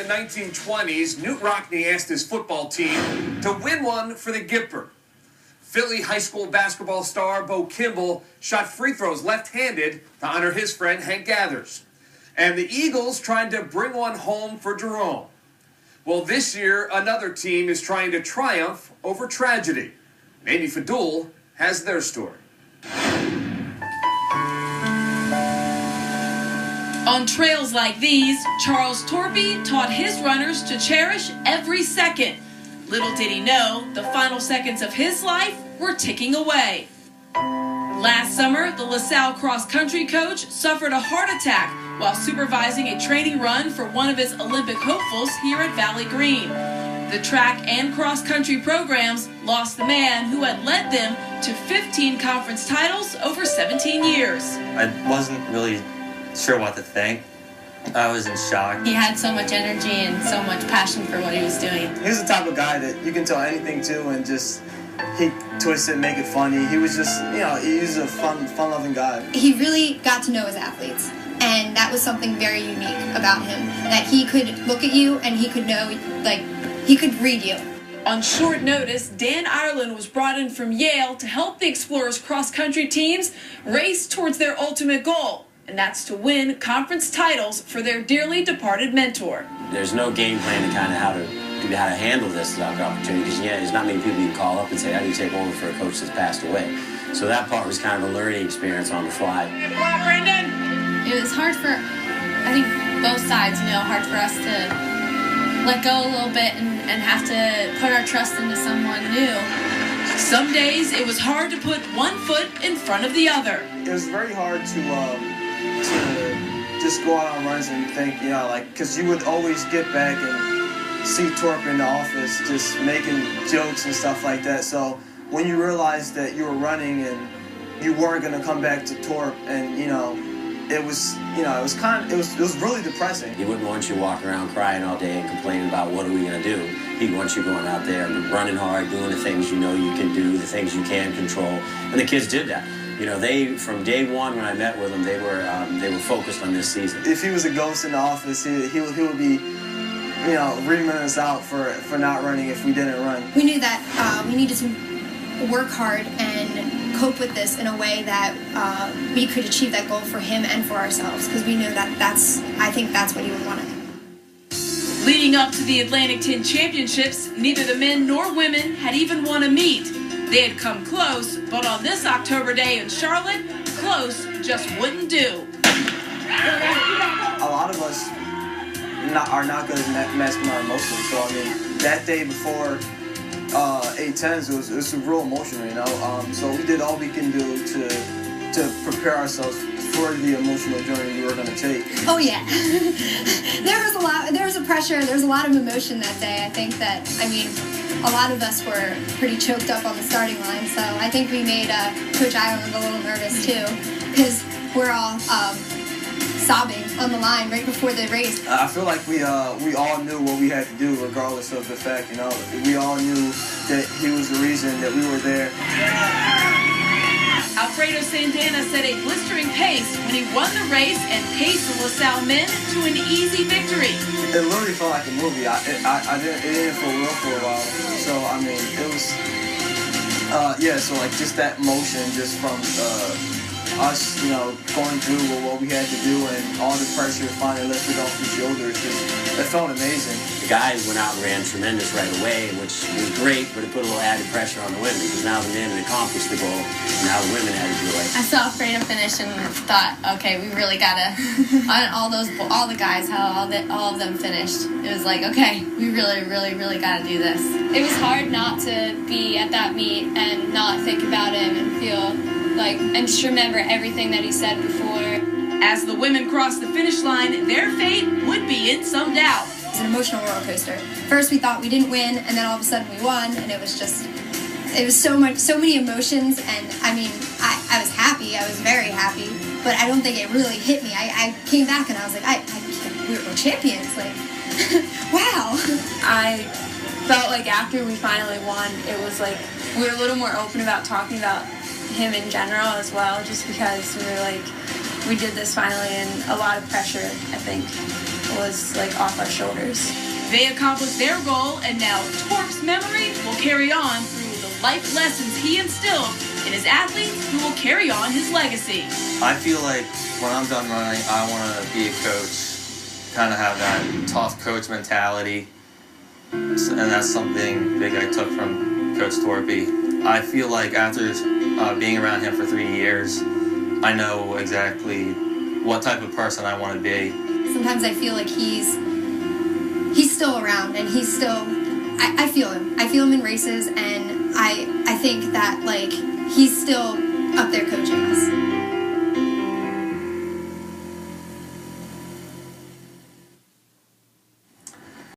1920s, Newt Rockne asked his football team to win one for the Gipper. Philly high school basketball star Bo Kimball shot free throws left-handed to honor his friend Hank Gathers. And the Eagles tried to bring one home for Jerome. Well, this year, another team is trying to triumph over tragedy. Amy Fadul has their story. On trails like these, Charles Torpy taught his runners to cherish every second. Little did he know, the final seconds of his life were ticking away. Last summer, the LaSalle cross-country coach suffered a heart attack while supervising a training run for one of his Olympic hopefuls here at Valley Green. The track and cross-country programs lost the man who had led them to 15 conference titles over 17 years. I wasn't really sure what to think. I was in shock. He had so much energy and so much passion for what he was doing. He was the type of guy that you can tell anything to and just he twist it, make it funny. He was just, he was a fun-loving guy. He really got to know his athletes, and that was something very unique about him, that he could look at you and he could know, he could read you. On short notice, Dan Ireland was brought in from Yale to help the Explorers cross-country teams race towards their ultimate goal, and that's to win conference titles for their dearly departed mentor. There's no game plan to kind of how to handle this opportunity, because there's not many people you can call up and say, how do you take over for a coach that's passed away? So that part was kind of a learning experience on the fly. It was hard for, I think, both sides, hard for us to let go a little bit and have to put our trust into someone new. Some days it was hard to put one foot in front of the other. It was very hard to just go out on runs and think, because you would always get back and see Torp in the office just making jokes and stuff like that. So when you realized that you were running and you weren't going to come back to Torp, and it was really depressing. He wouldn't want you walking around crying all day and complaining about what are we going to do. He'd want you going out there running hard, doing the things you know you can do, the things you can control, and the kids did that. They, from day one when I met with them, they were focused on this season. If he was a ghost in the office, he would be, reaming us out for not running if we didn't run. We knew that we needed to work hard and cope with this in a way that we could achieve that goal for him and for ourselves, because we knew that I think that's what he would want to do. Leading up to the Atlantic 10 Championships, neither the men nor women had even won a meet. They had come close, but on this October day in Charlotte, close just wouldn't do. A lot of us are not good at masking our emotions. So that day before 8-10s, it was real emotional, So we did all we can do to prepare ourselves for the emotional journey we were going to take. Oh yeah, there was a pressure. There was a lot of emotion that day. I think that a lot of us were pretty choked up on the starting line. So I think we made Coach Ireland a little nervous too, because we're all sobbing on the line right before the race. I feel like we all knew what we had to do, regardless of the fact, we all knew that he was the reason that we were there. Alfredo Santana set a blistering pace when he won the race and paced the LaSalle men to an easy victory. It literally felt like a movie. It didn't feel real for a while. So, it was, so just that motion just from us, going through what we had to do, and all the pressure finally lifted off your shoulders. It felt amazing. The guys went out and ran tremendous right away, which was great, but it put a little added pressure on the women, because now the men had accomplished the goal, and now the women had to do it. I saw Fredo finish and thought, okay, we really gotta, all the guys, how all of them finished. It was like, okay, we really, really, really gotta do this. It was hard not to be at that meet and not think about him and feel and just remember everything that he said before. As the women crossed the finish line, their fate would be in some doubt. It's an emotional roller coaster. First we thought we didn't win, and then all of a sudden we won, and it was so many emotions, and I was happy, I was very happy, but I don't think it really hit me. I came back and I was like, we're champions, wow. I felt like after we finally won, it was like we were a little more open about talking about him in general as well, just because we did this finally, and a lot of pressure, I think. was like off our shoulders. They accomplished their goal, and now Torp's memory will carry on through the life lessons he instilled in his athletes, who will carry on his legacy. I feel like when I'm done running, I want to be a coach, kind of have that tough coach mentality, and that's something big I took from Coach Torpy. I feel like after being around him for 3 years, I know exactly what type of person I want to be. Sometimes I feel like he's still around, and he's still, I feel him. I feel him in races, and I think that, like, he's still up there coaching us.